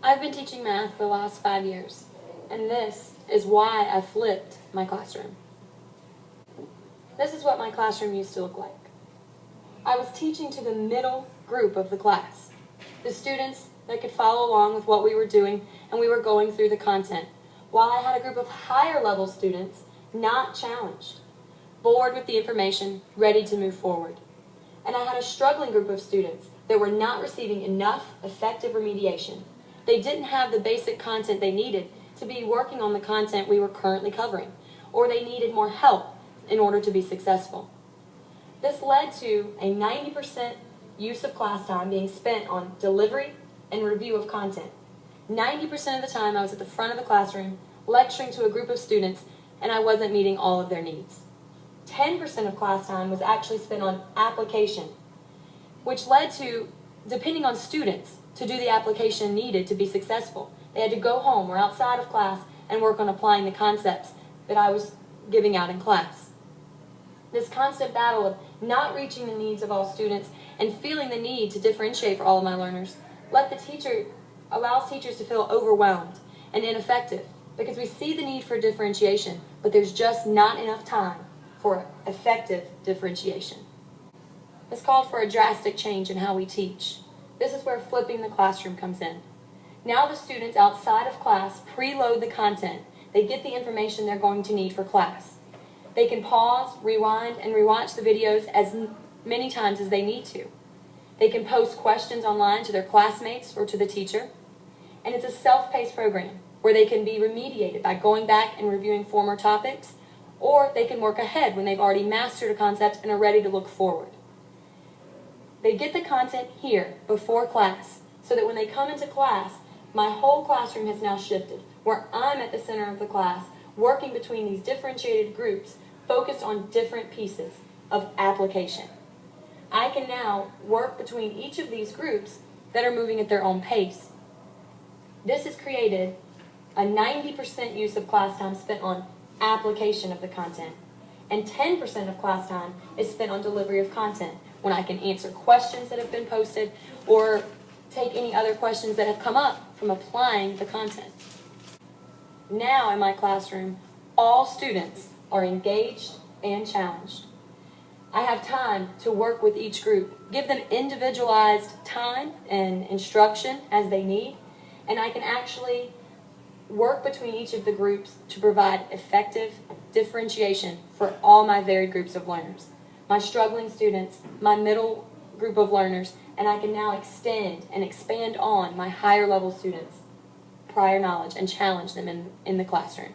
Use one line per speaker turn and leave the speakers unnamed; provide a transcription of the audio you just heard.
I've been teaching math for the last 5 years, and this is why I flipped my classroom. This is what my classroom used to look like. I was teaching to the middle group of the class, the students that could follow along with what we were doing, and we were going through the content, while I had a group of higher level students not challenged, bored with the information, ready to move forward. And I had a struggling group of students that were not receiving enough effective remediation. They didn't have the basic content they needed to be working on the content we were currently covering, or they needed more help in order to be successful. This led to a 90% use of class time being spent on delivery and review of content. 90% of the time I was at the front of the classroom lecturing to a group of students, and I wasn't meeting all of their needs. 10% of class time was actually spent on application, which led to, depending on students, to do the application needed to be successful. They had to go home or outside of class and work on applying the concepts that I was giving out in class. This constant battle of not reaching the needs of all students and feeling the need to differentiate for all of my learners allows teachers to feel overwhelmed and ineffective, because we see the need for differentiation, but there's just not enough time for effective differentiation. This called for a drastic change in how we teach. This is where flipping the classroom comes in. Now the students outside of class preload the content. They get the information they're going to need for class. They can pause, rewind, and rewatch the videos as many times as they need to. They can post questions online to their classmates or to the teacher. And it's a self-paced program where they can be remediated by going back and reviewing former topics, or they can work ahead when they've already mastered a concept and are ready to look forward. They get the content here before class, so that when they come into class, my whole classroom has now shifted, where I'm at the center of the class, working between these differentiated groups, focused on different pieces of application. I can now work between each of these groups that are moving at their own pace. This has created a 90% use of class time spent on application of the content, and 10% of class time is spent on delivery of content, when I can answer questions that have been posted or take any other questions that have come up from applying the content. Now in my classroom, all students are engaged and challenged. I have time to work with each group, give them individualized time and instruction as they need, and I can actually work between each of the groups to provide effective differentiation for all my varied groups of learners. My struggling students, my middle group of learners, and I can now extend and expand on my higher level students' prior knowledge and challenge them in the classroom.